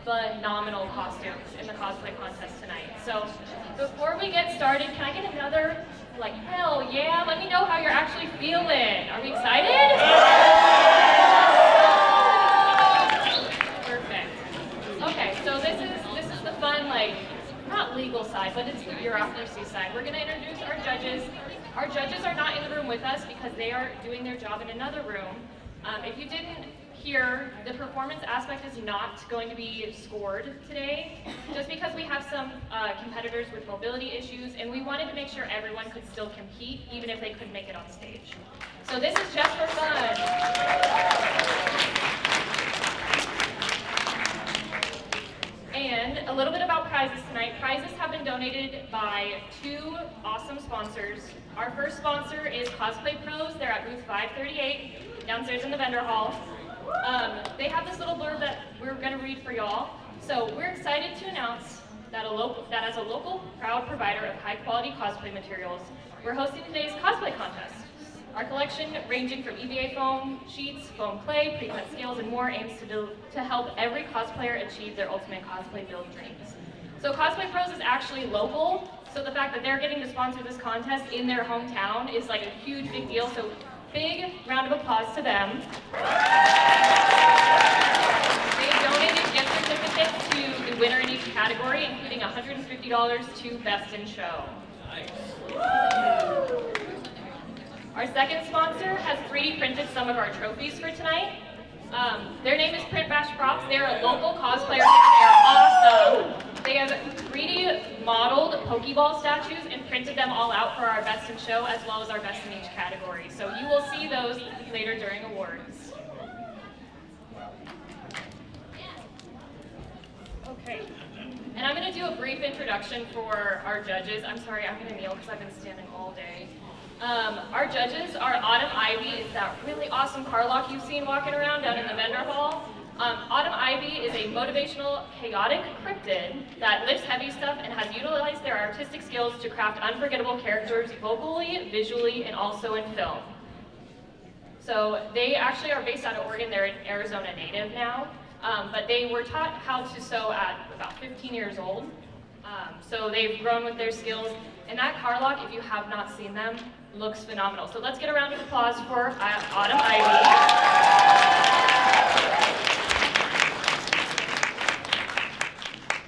phenomenal costumes in the cosplay contest tonight. So before we get started, can I get another, like, hell yeah? Let me know how you're actually feeling. Are we excited? Perfect. Okay, so this is the fun, like, not legal side, but it's the bureaucracy side. We're going to introduce our judges. Our judges are not in the room with us because they are doing their job in another room. If you didn't hear, the performance aspect is not going to be scored today, just because we have some competitors with mobility issues, and we wanted to make sure everyone could still compete, even if they couldn't make it on stage. So this is just for fun. And a little bit about prizes tonight. Prizes have been donated by two awesome sponsors. Our first sponsor is Cosplay Pros. They're at booth 538, downstairs in the vendor hall. They have this little blurb that we're going to read for y'all. So we're excited to announce that as a local proud provider of high-quality cosplay materials, we're hosting today's cosplay contest. Our collection, ranging from EVA foam sheets, foam clay, pre-cut scales, and more, aims to help every cosplayer achieve their ultimate cosplay build dreams. So Cosplay Pros is actually local, so the fact that they're getting to sponsor this contest in their hometown is like a huge, big deal. So big round of applause to them. They donated gift certificates to the winner in each category, including $150 to Best in Show. Nice. Our second sponsor has 3D printed some of our trophies for tonight. Their name is Print Bash Props. They're a local cosplayer here. They are awesome. They have 3D modeled Pokeball statues and printed them all out for our Best in Show as well as our Best in each category. So you will see those later during awards. Okay. And I'm going to do a brief introduction for our judges. I'm sorry, I'm going to kneel because I've been standing all day. Our judges are Autumn Ivy, is that really awesome Carlock you've seen walking around down in the vendor hall. Autumn Ivy is a motivational, chaotic cryptid that lifts heavy stuff and has utilized their artistic skills to craft unforgettable characters vocally, visually, and also in film. So they actually are based out of Oregon. They're an Arizona native now, but they were taught how to sew at about 15 years old. So they've grown with their skills. And that Carlock, if you have not seen them, looks phenomenal. So let's get a round of applause for Autumn Ivy.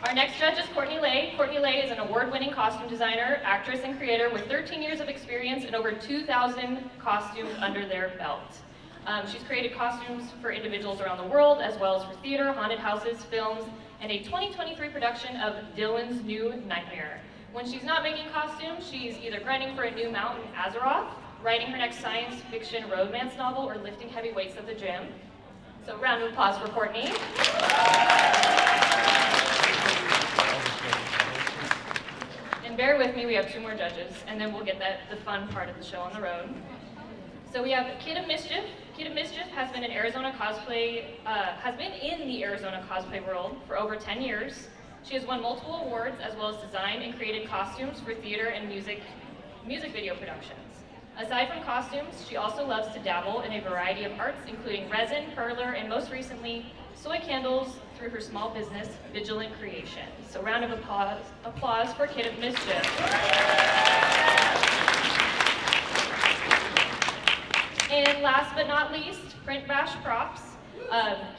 Our next judge is Courtney Lay. Courtney Lay is an award-winning costume designer, actress, and creator with 13 years of experience and over 2,000 costumes under their belt. She's created costumes for individuals around the world, as well as for theater, haunted houses, films, and a 2023 production of Dylan's New Nightmare. When she's not making costumes, she's either grinding for a new mount in Azeroth, writing her next science fiction romance novel, or lifting heavy weights at the gym. So round of applause for Courtney. And bear with me, we have two more judges, and then we'll get the fun part of the show on the road. So we have Kid of Mischief. Kid of Mischief has been in the Arizona cosplay world for over 10 years. She has won multiple awards as well as designed and created costumes for theater and music video productions. Aside from costumes, she also loves to dabble in a variety of arts, including resin, perler, and most recently, soy candles through her small business, Vigilant Creation. So round of applause for Kid of Mischief. And last but not least, Print Bash Props.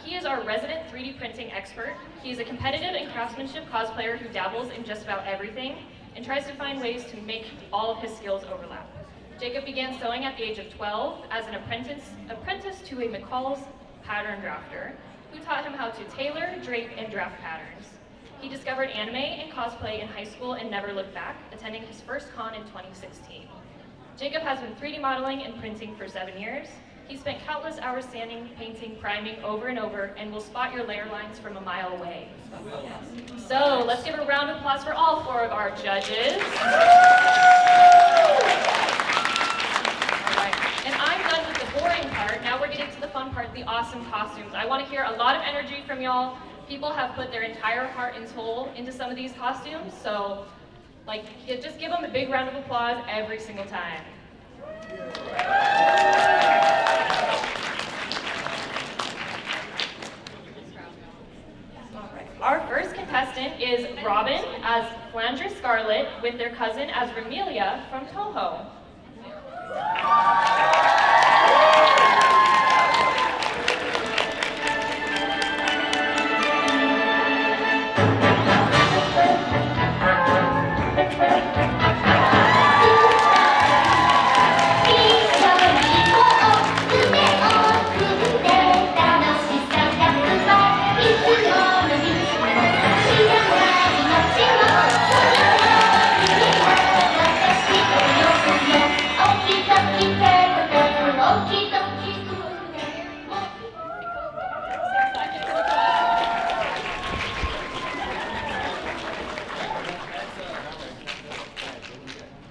He is our resident 3D printing expert. He is a competitive and craftsmanship cosplayer who dabbles in just about everything and tries to find ways to make all of his skills overlap. Jacob began sewing at the age of 12 as an apprentice to a McCall's pattern drafter, who taught him how to tailor, drape, and draft patterns. He discovered anime and cosplay in high school and never looked back, attending his first con in 2016. Jacob has been 3D modeling and printing for 7 years. He spent countless hours sanding, painting, priming over and over, and will spot your layer lines from a mile away. So let's give a round of applause for all four of our judges. All right. And I'm done with the boring part. Now we're getting to the fun part, the awesome costumes. I want to hear a lot of energy from y'all. People have put their entire heart and soul into some of these costumes, so just give them a big round of applause every single time. All contestant is Robin as Flandre Scarlet with their cousin as Remelia from Toho.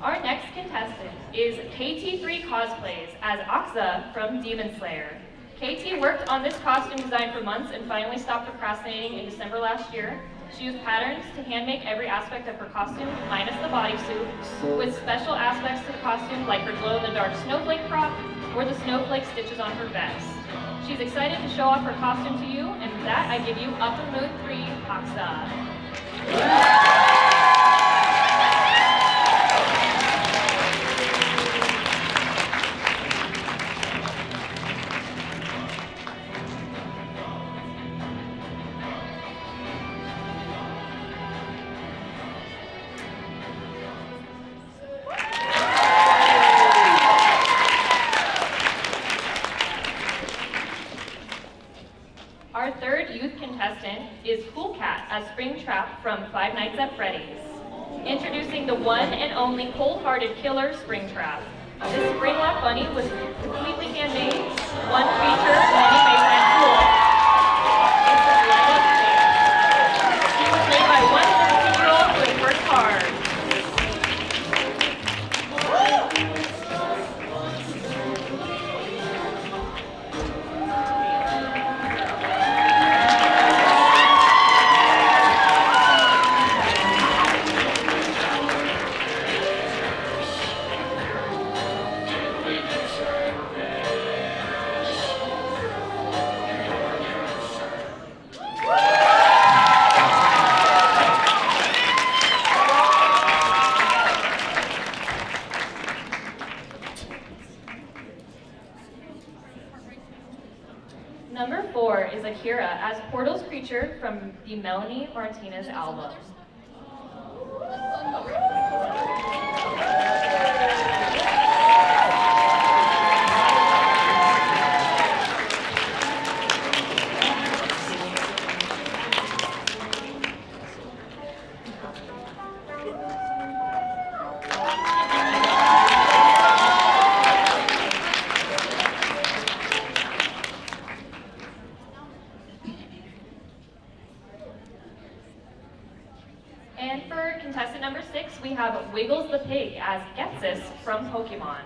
Our next contestant is KT3 Cosplays as Aksa from Demon Slayer. KT worked on this costume design for months and finally stopped procrastinating in December last year. She used patterns to handmake every aspect of her costume, minus the bodysuit, with special aspects to the costume like her glow-in-the-dark snowflake prop or the snowflake stitches on her vest. She's excited to show off her costume to you, and with that I give you Upper Moon 3, Aksa. Our third youth contestant is Cool Cat as Springtrap from Five Nights at Freddy's. Introducing the one and only cold-hearted killer Springtrap. This Springlock bunny was completely handmade, one feature, many made by Cool. It's a light-up face. He was made by one 17-year-old who had worked hard. Number 4 is Akira as Portal's creature from the Melanie Martinez album. And for contestant number 6, we have Wiggles the Pig as Getsis from Pokemon.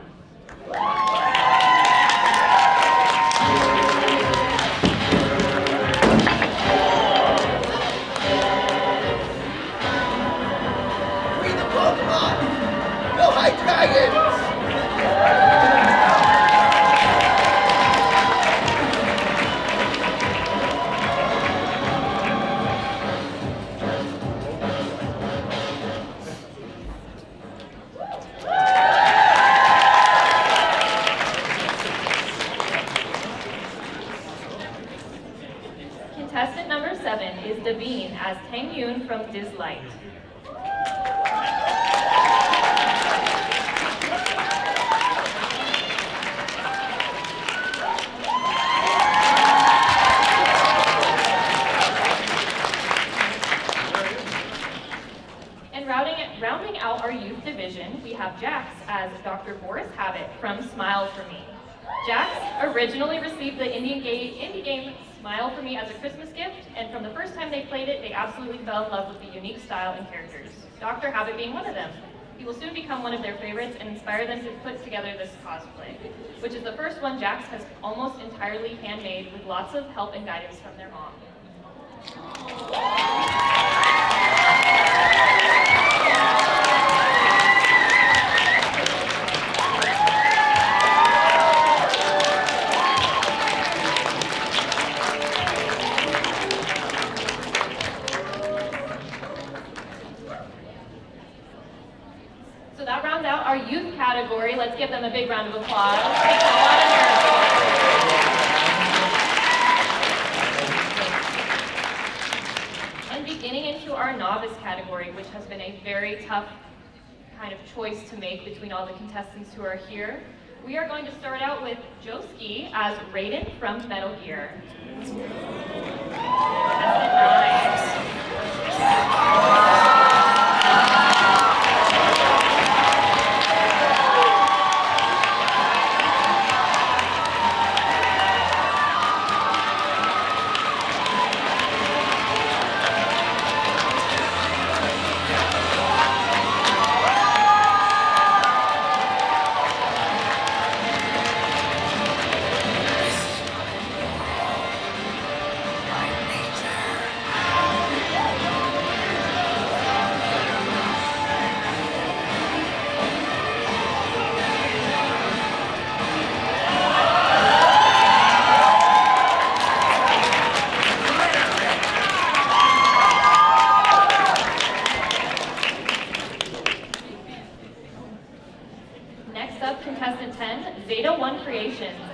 Free the Pokemon! Go High Dragons! Contestant number 7 is Devine as Tang Yun from Dislight. And rounding out our youth division, we have Jax as Dr. Boris Habit from Smile for Me. Jax originally received the indie game Smile for Me as a Christmas gift, and from the first time they played it, they absolutely fell in love with the unique style and characters, Dr. Habit being one of them. He will soon become one of their favorites and inspire them to put together this cosplay, which is the first one Jax has almost entirely handmade with lots of help and guidance from their mom. our youth category. Let's give them a big round of applause. Takes a lot of nerve. And beginning into our novice category, which has been a very tough kind of choice to make between all the contestants who are here. We are going to start out with Joski as Raiden from Metal Gear.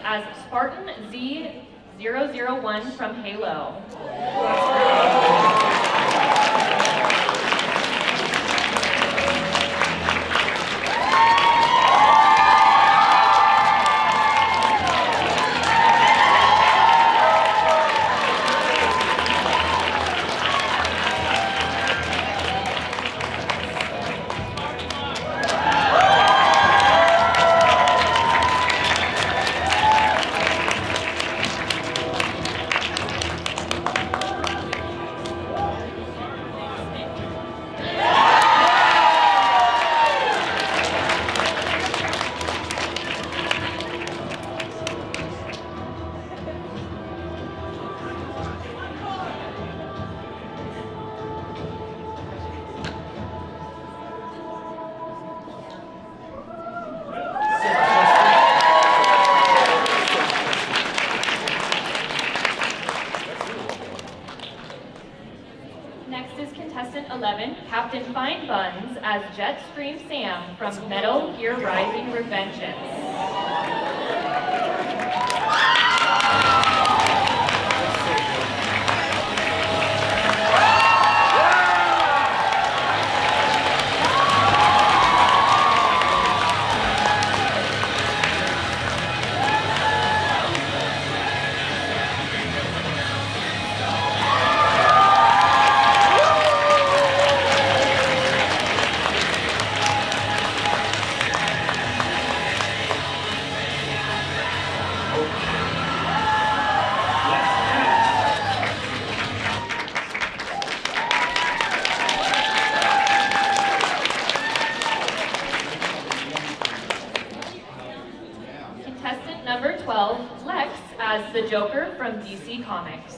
As Spartan Z001 from Halo. Captain Fine Buns as Jetstream Sam from Metal Gear Rising: Revengeance. Number 12, Lex as the Joker from DC Comics.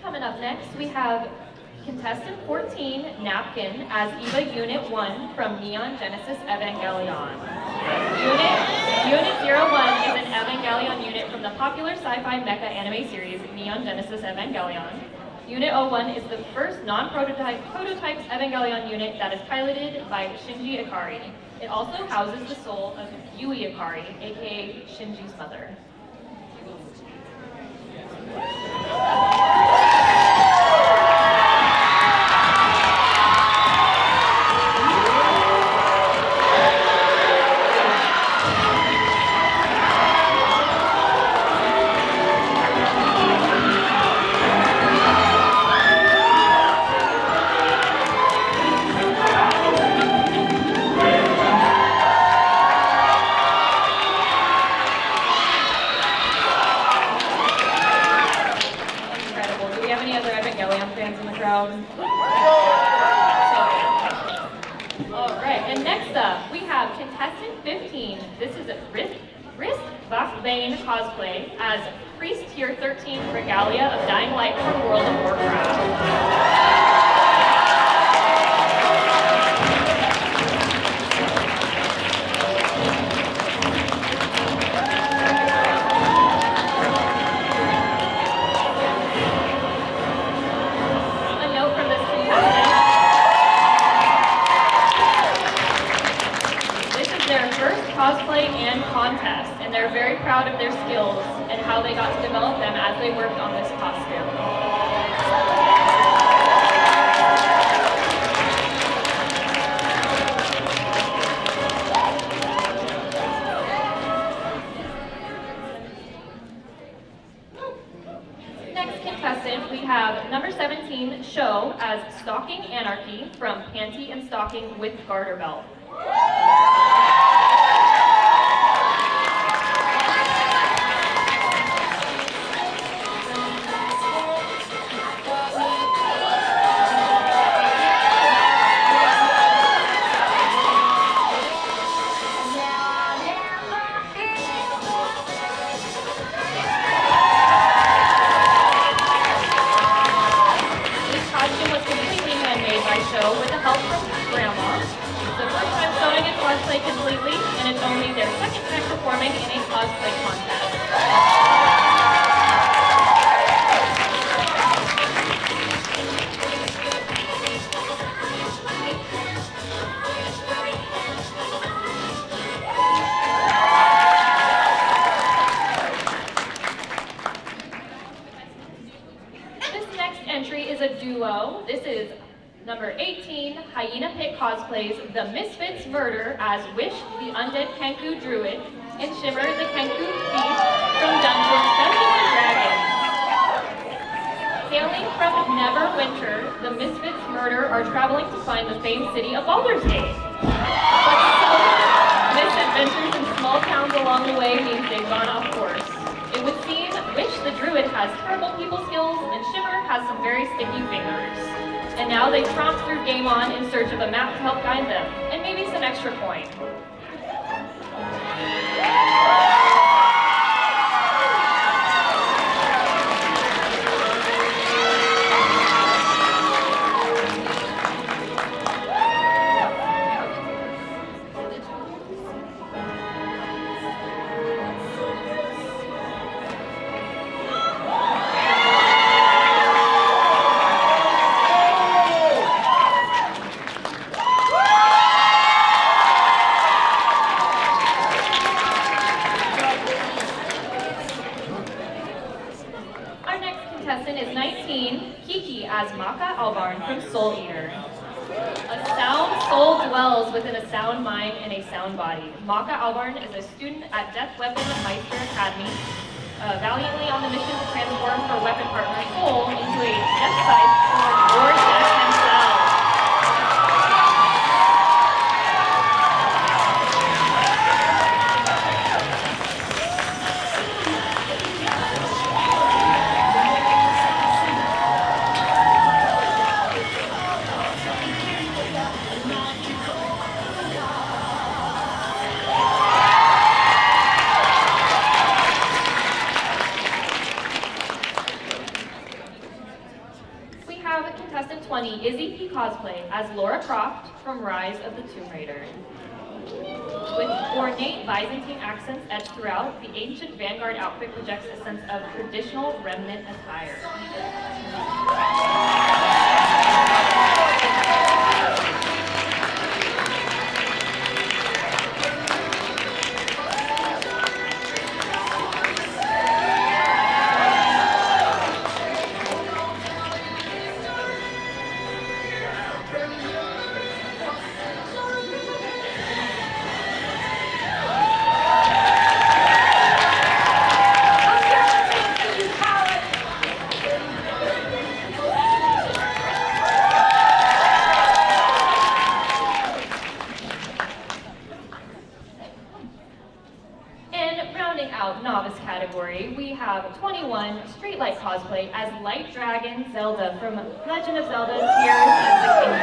Coming up next, we have contestant 14, Napkin, as Eva Unit 1 from Neon Genesis Evangelion. Unit 01 is an Evangelion unit from the popular sci-fi mecha anime series Neon Genesis Evangelion. Unit 01 is the first non-prototype Evangelion unit that is piloted by Shinji Ikari. It also houses the soul of Yui Ikari, aka Shinji's mother. right, and next up, we have contestant 15. This is Risk Bane cosplay as Priest Tier 13 Regalia of Dying Light from World of Warcraft. A note from this contestant. This is their first cosplay and contest, and they're very proud of their skills and how they got to develop them as they worked on this costume. Next contestant, we have number 17, Show, as Stalking Anarchy from Panty and Stocking with Garter Belt. This costume was completely handmade by Show with the help from Grandma. It's the first time sewing a cosplay completely, and it's only their second time performing in a cosplay contest. This next entry is a duo. This is number 18, Hyena Pit cosplays The Misfits Murder as Wish, the Undead Kenku Druid, and Shimmer, the Kenku Thief from Dungeons and Dragons. Hailing from Neverwinter, the Misfits Murder are traveling to find the famed city of Baldur's Gate. But some misadventures in small towns along the way means they've gone off course. It would seem Wish the Druid has terrible people skills, and Shimmer has some very sticky fingers. And now they tromp through Game On in search of a map to help guide them, and maybe some extra coin. Our next contestant is 19, Kiki as Maka Albarn from Soul Eater. A sound soul dwells within a sound mind and a sound body. Maka Albarn is a student at Death Weapon Meister Academy, valiantly on the mission to transform her weapon partner Soul into a death scythe for Lord Death himself. We have contestant 20, Izzy P. cosplay as Laura Croft from Rise of the Tomb Raider. With ornate Byzantine accents etched throughout, the ancient Vanguard outfit projects a sense of traditional remnant attire. Rounding out novice category, we have 21 Streetlight cosplay as Light Dragon Zelda from Legend of Zelda: Tears of the Kingdom.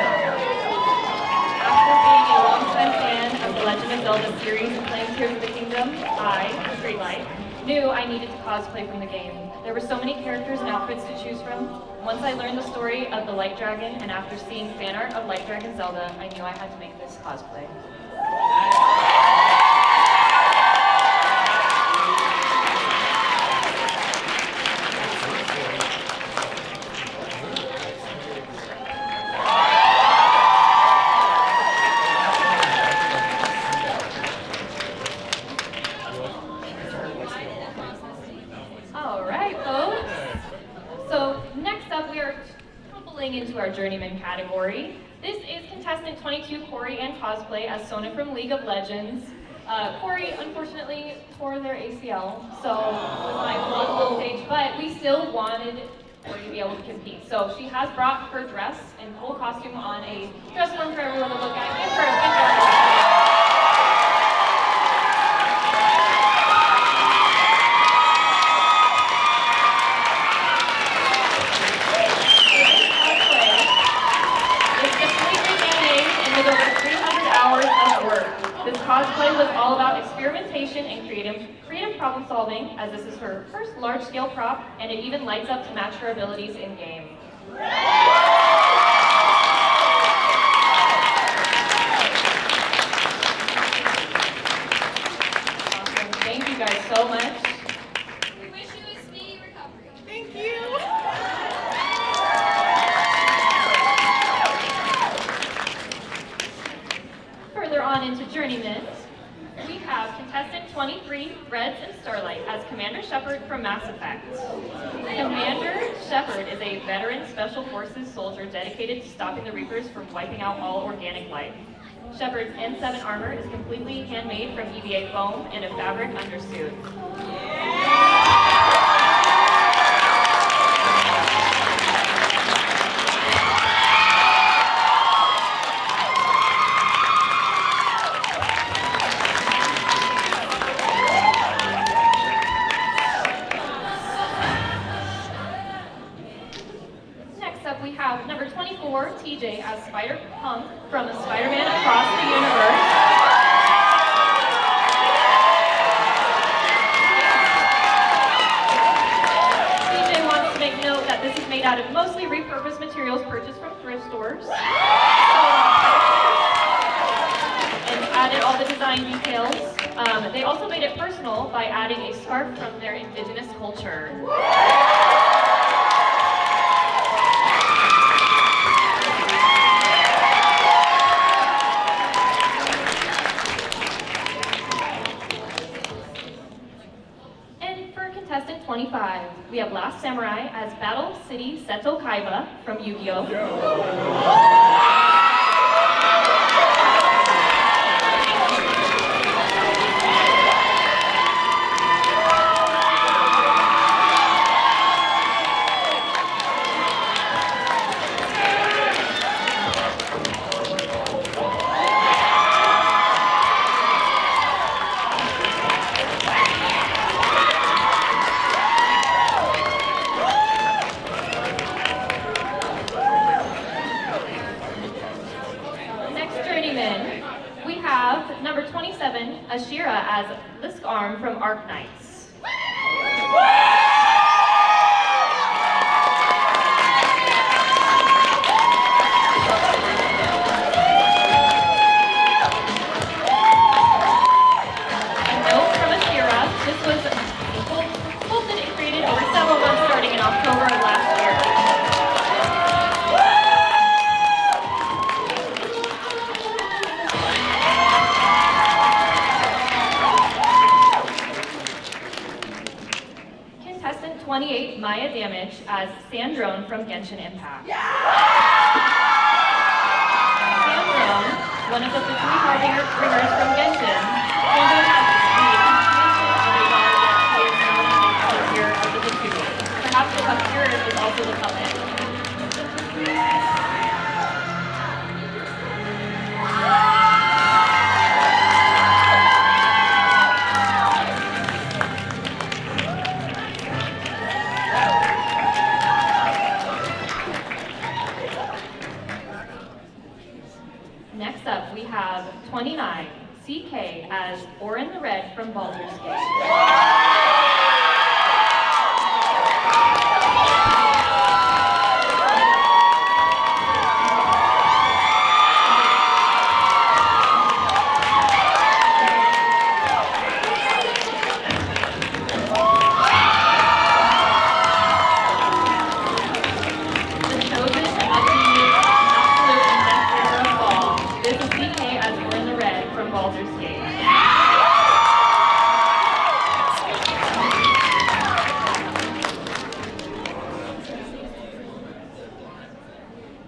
After being a long Tears of the Kingdom, I, Streetlight, knew I needed to cosplay from the game. There were so many characters and outfits to choose from. Once I learned the story of the Light Dragon, and after seeing fan art of Light Dragon Zelda, I knew I had to make this cosplay. Into our Journeyman category. This is contestant 22 Corey and cosplay as Sona from League of Legends. Corey unfortunately tore their ACL, so was not able to go on stage, but we still wanted Corey to be able to compete. So she has brought her dress and full costume on a dress form for everyone to look at. Give her a big round. This cosplay was all about experimentation and creative problem solving, as this is her first large-scale prop, and it even lights up to match her abilities in-game. Awesome. Thank you guys so much. We wish you a speedy recovery. Thank you. Further on into Journeyman, we have contestant 23, Reds and Starlight, as Commander Shepard from Mass Effect. Commander Shepard is a veteran Special Forces soldier dedicated to stopping the Reapers from wiping out all organic life. Shepard's N7 armor is completely handmade from EVA foam and a fabric undersuit. Number 24, TJ as Spider-Punk from Spider-Man Across the Universe. TJ wants to make note that this is made out of mostly repurposed materials purchased from thrift stores. And added all the design details. They also made it personal by adding a scarf from their indigenous culture. Contestant 25, we have Last Samurai as Battle City Seto Kaiba from Yu-Gi-Oh! Number 27, Ashira as Lisk Arm from Arc Knights. A note from Ashira, this was sculpted and created over several months starting in October of last year. Contestant 28, Maya Damage as Sandrone from Genshin Impact. Sandrone, one of the three harbingers from Genshin, Sandrone has the inclination of a god that he is now the puppeteer of the two. Perhaps the puppeteer is also the puppet. Next up, we have 29, CK as Orin the Red from Baldur's Gate. The chosen of the absolute investigator of all. This is CK as Orin the Red from Baldur's Gate.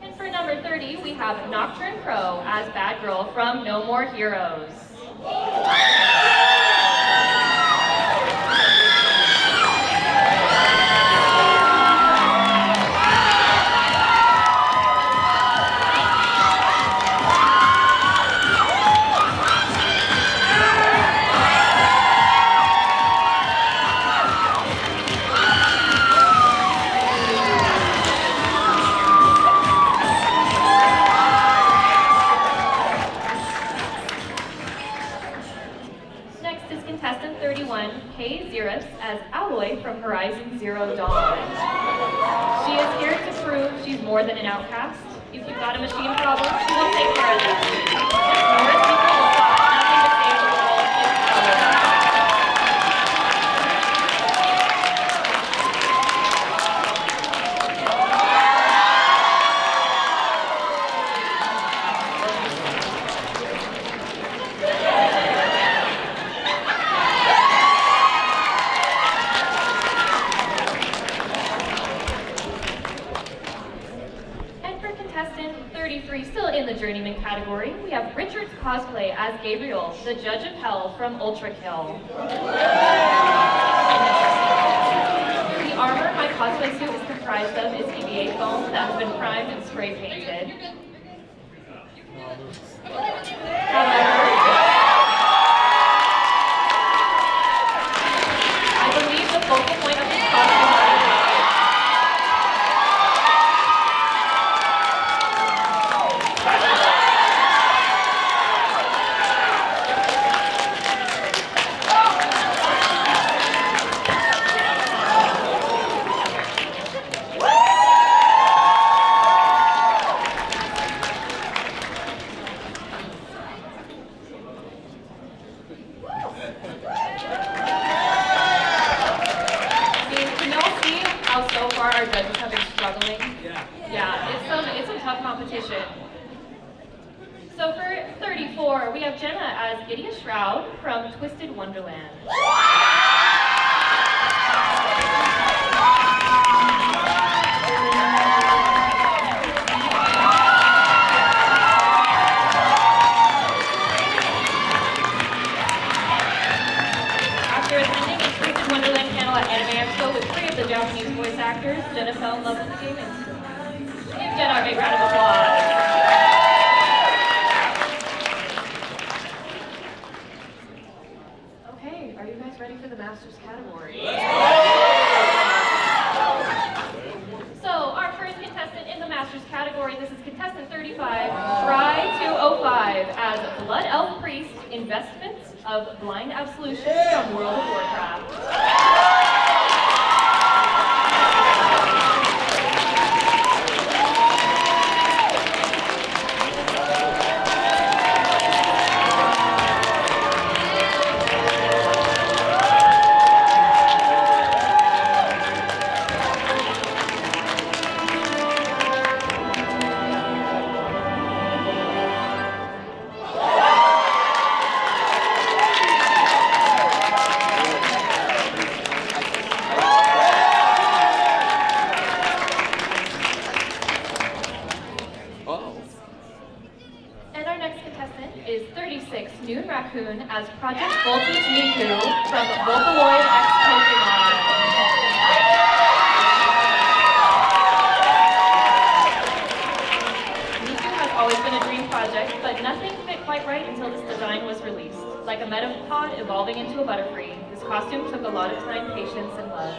And for number 30, we have Nocturne Crow as Bad Girl from No More Heroes. Next is contestant 31, Kay Xeris as Alloy from Horizon Zero Dawn. She is here to prove she's more than an outcast. If you've got a machine problem, she will take care of that. Nora's people will stop nothing to save the world in trouble. And for contestant 33, still in the Journeyman category, we have Richard's cosplay as Gabriel, the Judge of Hell from Ultra Kill. The armor my cosplay suit is comprised of is EVA foam that has been primed and spray painted. However, I believe the focal point of this costume is can y'all see how so far our judges have been struggling? Yeah, it's a tough competition. So for 34, we have Jenna as Gideon Shroud from Twisted Wonderland. After attending a Twisted Wonderland panel at Anime Expo with 3 of the Japanese voice actors, Jenna fell in love with the game instantly. Give Jenna a big round of applause. Okay, are you guys ready for the Masters category? So, our first contestant in the Masters category, this is contestant 35, Try 205 as Blood Elf Priest, Investments of Blind Absolution from World of Warcraft. And our next contestant is 36, Noon Raccoon as Project Voltage Miku from Vocaloid X Pokemon. Miku has always been a dream project, but nothing fit quite right until this design was released. Like a Metapod evolving into a Butterfree, this costume took a lot of time, patience, and love.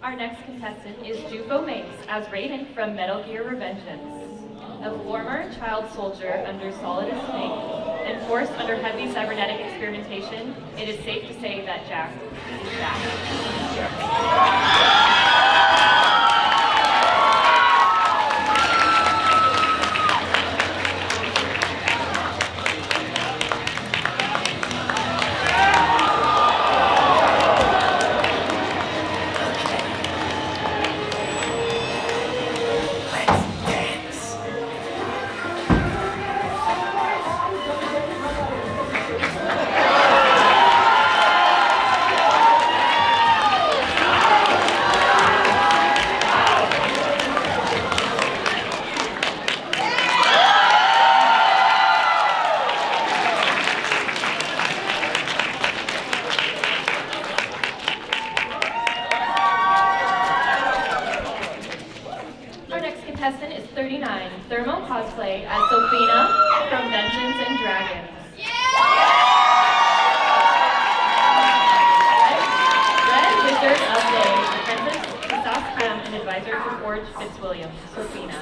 Our next contestant is Jufo Mace as Raiden from Metal Gear Revengeance. A former child soldier under Solid Snake and forced under heavy cybernetic experimentation, it is safe to say that Jack is back. Contestant is 39, Thermo cosplay as Sophina from Dungeons and Dragons. Red Wizard of Day, Princess Kisas Krem, and advisor to Forge Fitzwilliam, Sophina.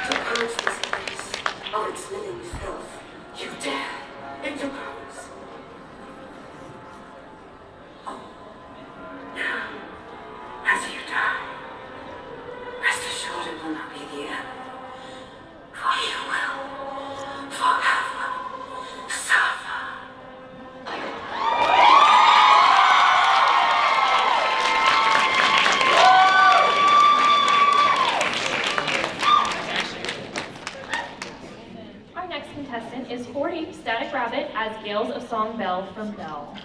To purge this place of its living filth, you dare interpose. As you die, rest assured it will not be the end, for you will forever suffer. Our next contestant is 40, Static Rabbit as Gales of Song Bell from Bell.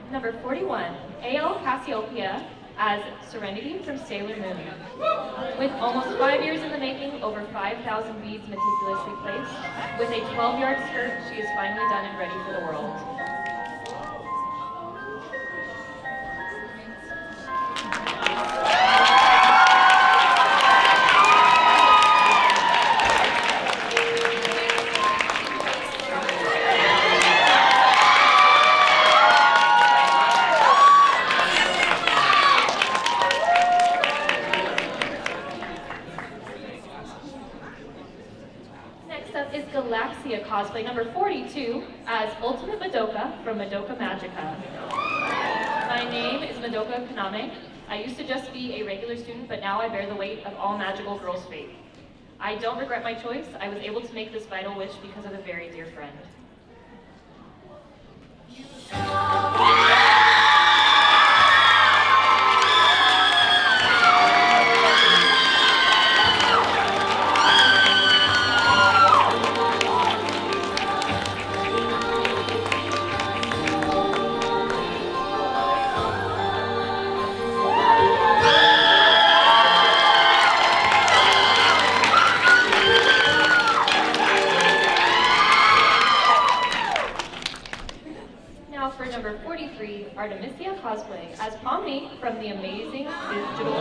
Number 41, A.L. Cassiopeia as Serenity from Sailor Moon. With almost 5 years in the making, over 5,000 beads meticulously placed, with a 12-yard skirt, she is finally done and ready for the world. Is Galaxia cosplay number 42 as Ultimate Madoka from Madoka Magica. My name is Madoka Kaname. I used to just be a regular student, but now I bear the weight of all magical girls' fate. I don't regret my choice. I was able to make this vital wish because of a very dear friend. Number 43, Artemisia cosplay as Pomni from the Amazing Digital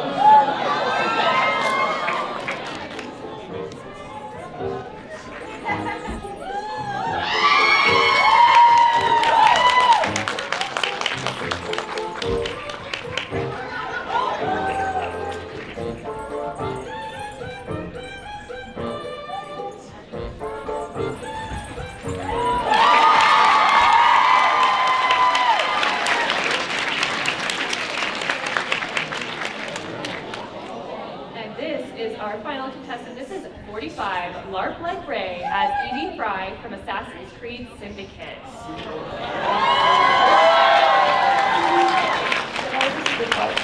our final contestant. This is 45, LARP Like Ray as Evie Fry from Assassin's Creed Syndicate.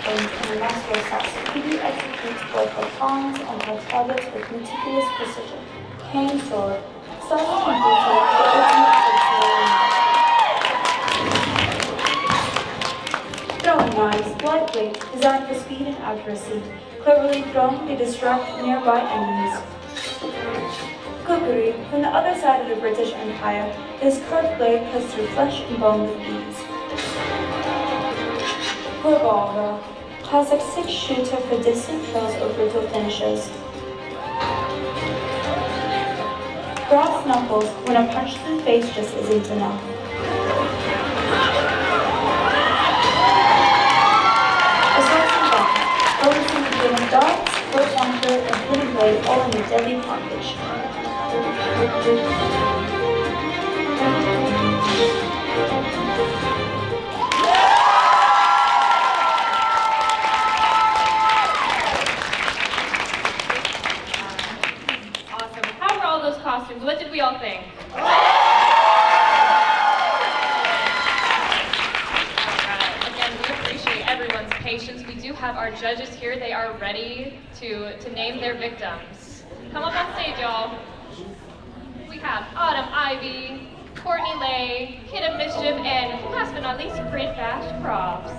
And a master assassin, Evie executes both pawns and her targets with meticulous precision. Cane sword, slightly completed the ultimate victory. Throwing knives, lightweight, designed for speed and accuracy. Cleverly thrown, they distract nearby enemies. Kukuri, from the other side of the British Empire, this curved blade cuts through flesh and bone with ease. Revolver, classic six-shooter for distant kills or brutal finishes. Brass knuckles, when a punch to the face just isn't enough. Assaults and bombs, focusing on getting darts, foot launcher, and hidden blade all in a deadly carnage. Awesome. How were all those costumes? What did we all think? Again, we appreciate everyone's patience. We do have our judges here. They are ready to name their victims. Come up on stage, y'all. We have Autumn Ivy, Courtney Lay, Kid of Mischief, and last but not least, Print Bash Props.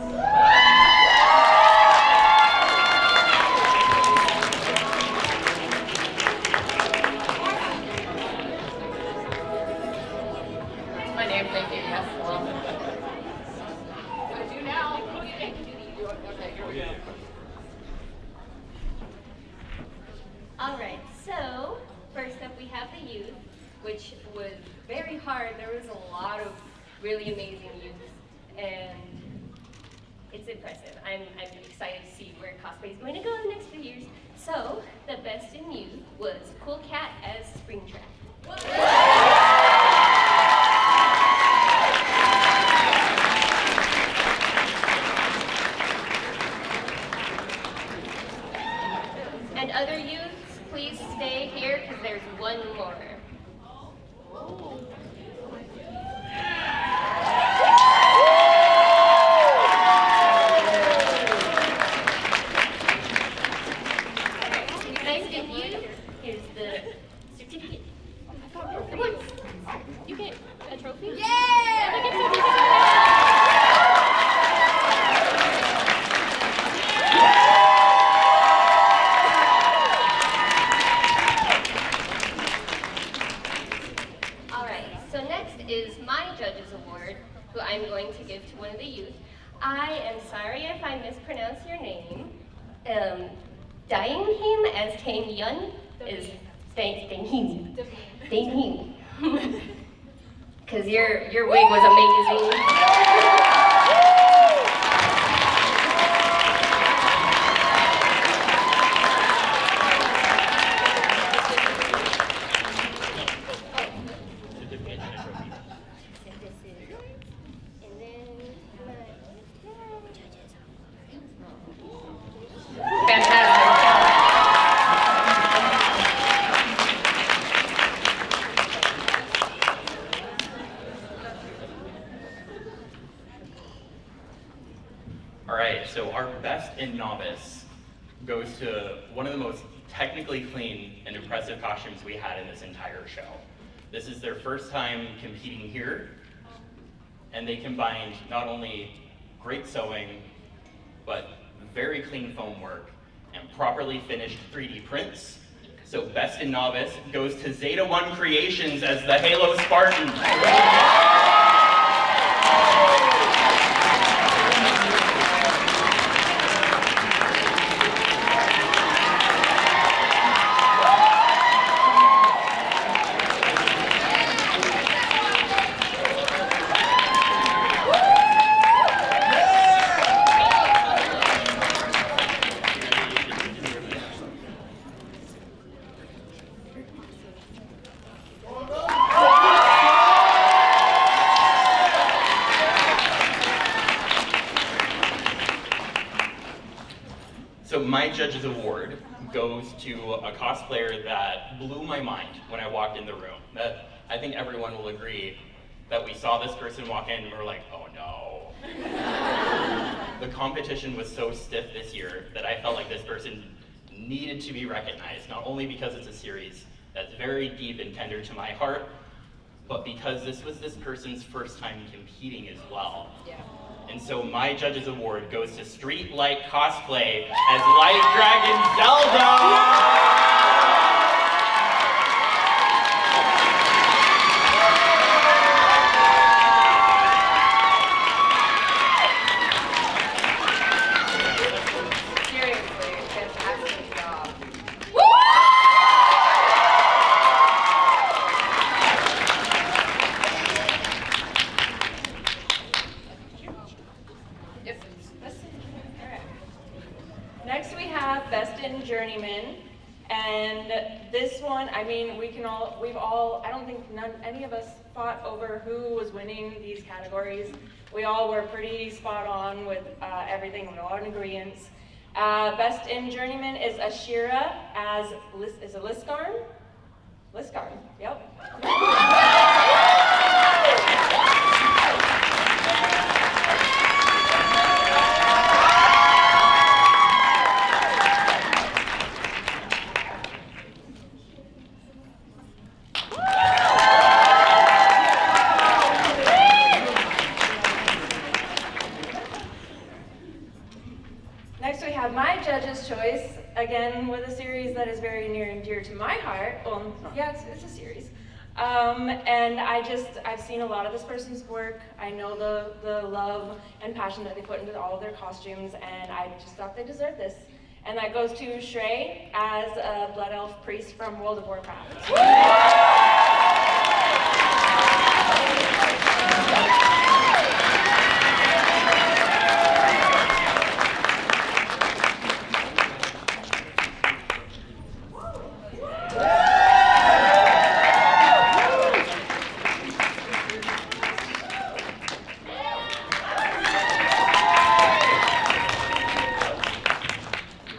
My name, thank you. Yes, hello. I do now. All right, so first up we have the youth, which was very hard. There was a lot of really amazing youth, and it's impressive. I'm excited to see where cosplay is going to go in the next few years. So the best in youth was Cool Cat as Springtrap. And other youths, please stay here because there's one more. Nice to meet you. Here's the certificate. What? You get a trophy? Yeah! Look at So next is my Judges Award, who I'm going to give to one of the youth. I am sorry if I mispronounce your name. Dying him as Tame Yun is Dane him. Because your wig was amazing. All right, so our best in novice goes to one of the most technically clean and impressive costumes we had in this entire show. This is their first time competing here, and they combined not only great sewing, but very clean foam work and properly finished 3D prints. So best in novice goes to Zeta 1 Creations as the Halo Spartan. judge's award goes to a cosplayer that blew my mind when I walked in the room. That I think everyone will agree that we saw this person walk in and we're like, oh no. The competition was so stiff this year that I felt like this person needed to be recognized, not only because it's a series that's very deep and tender to my heart, but because this was this person's first time competing as well. Yeah. And so my judge's award goes to Street Light Cosplay as Light Dragon Zelda! Seriously, fantastic job. Yep. All right. Next we have Best in Journeyman, and this one, I mean, I don't think any of us fought over who was winning these categories. We all were pretty spot on with everything. We were all in agreement. Best in Journeyman is Ashira as is it Liskarn? Liskarn, yep. Next we have my judge's choice, again with a series that is very near and dear to my heart. Well, yeah, it's a series. And I've seen a lot of this person's work. I know the love and passion that they put into all of their costumes, and I just thought they deserved this. And that goes to Shrey as a Blood Elf priest from World of Warcraft.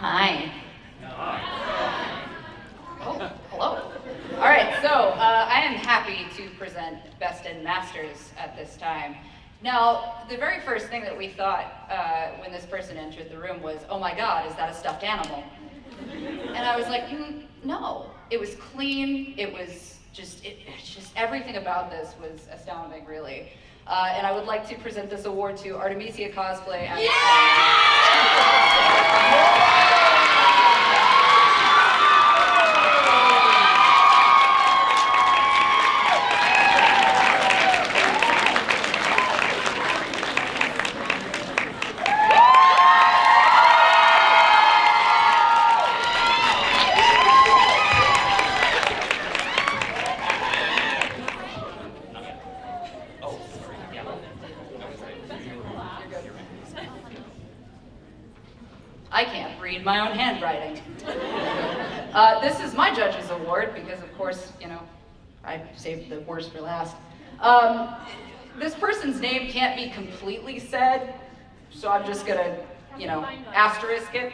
Hi. Oh, hello. All right, so I am happy to present Best in Masters at this time. Now, the very first thing that we thought when this person entered the room was, oh my God, is that a stuffed animal? And I was like, no. It was clean. It was just everything about this was astounding, really. And I would like to present this award to Artemisia Cosplay. Oh, sorry. Yeah. I can't read my own handwriting. This is my judge's award because, of course, I saved the worst for last. This person's name can't be completely said, so I'm just gonna, asterisk it.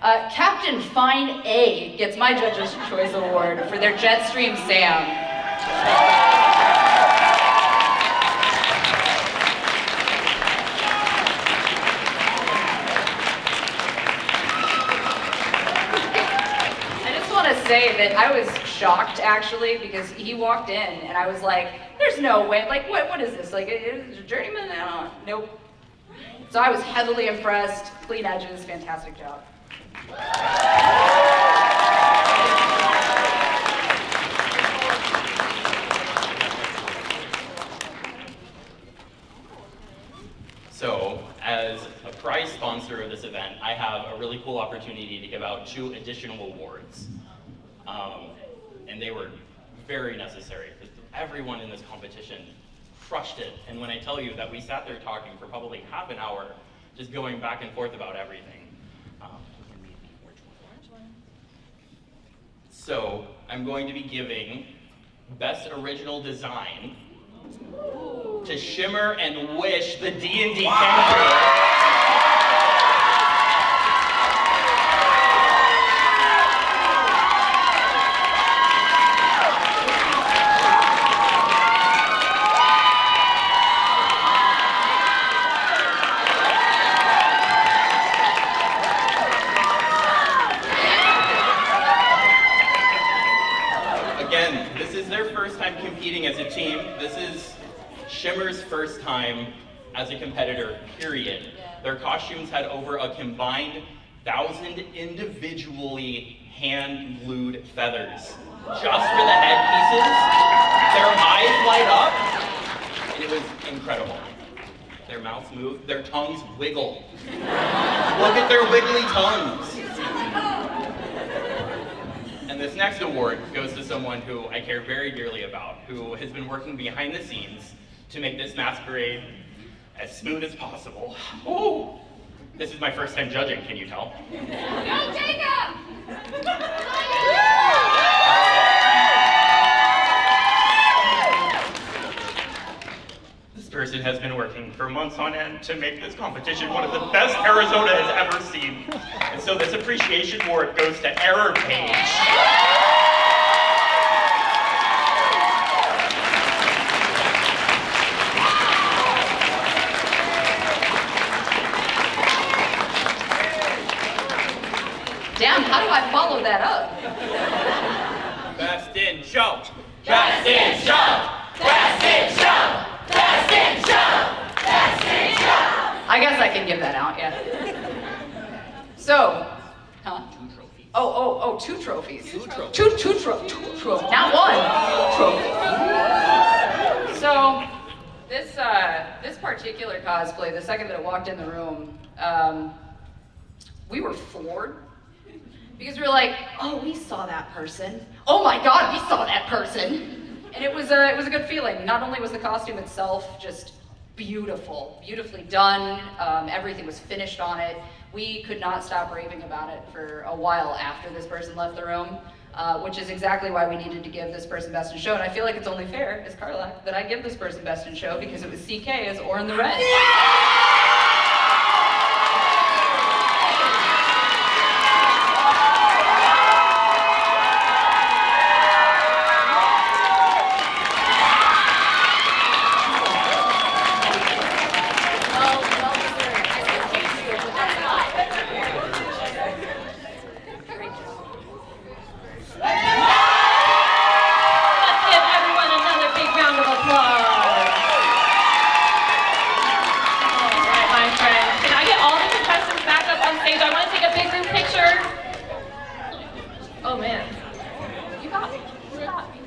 Captain Fine A gets my Judge's Choice Award for their Jetstream Sam. Say that I was shocked actually because he walked in and I was like, there's no way, like what is this, like is it a journeyman? I don't know. Nope. So I was heavily impressed, clean edges, fantastic job. So, as a prize sponsor of this event, I have a really cool opportunity to give out 2 additional awards. And they were very necessary because everyone in this competition crushed it. And when I tell you that we sat there talking for probably half an hour, just going back and forth about everything. So I'm going to be giving Best Original Design to Shimmer and Wish, the D&D kangaroo. their first time competing as a team. This is Shimmer's first time as a competitor, period. Their costumes had over a combined 1,000 individually hand-glued feathers. Just for the headpieces, their eyes light up, and it was incredible. Their mouths move, their tongues wiggle. Look at their wiggly tongues. And this next award goes to someone who I care very dearly about, who has been working behind the scenes to make this masquerade as smooth as possible. Oh, this is my first time judging, can you tell? Go, Jacob! This person has been working for months on end to make this competition one of the best Arizona has ever seen. And so this appreciation award goes to Error Page. Damn, how do I follow that up? Best in show. Best in show! Best in show! Best in show! Best in show! I guess I can give that out, yeah. So, huh? Two trophies. Two trophies. Not one trophy. So, this particular cosplay, the second that it walked in the room, we were floored. Because we were like, oh, we saw that person. Oh my God, we saw that person. And it was a good feeling. Not only was the costume itself just beautiful, beautifully done, everything was finished on it. We could not stop raving about it for a while after this person left the room, which is exactly why we needed to give this person Best in Show. And I feel like it's only fair, as Carla, that I give this person Best in Show because it was CK as Orin the Red. Oh man. You got me. You got me.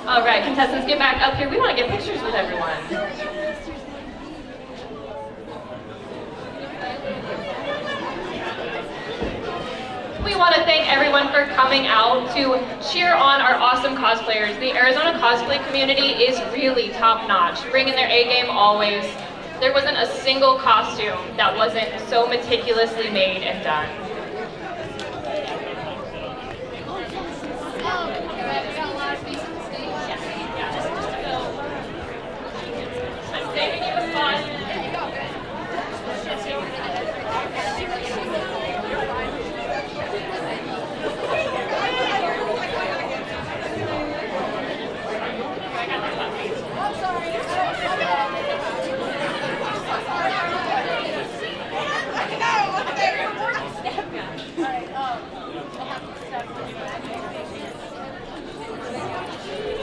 All right, contestants, get back up here. We want to get pictures with everyone. We want to thank everyone for coming out to cheer on our awesome cosplayers. The Arizona cosplay community is really top-notch, bringing their A game always. There wasn't a single costume that wasn't so meticulously made and done.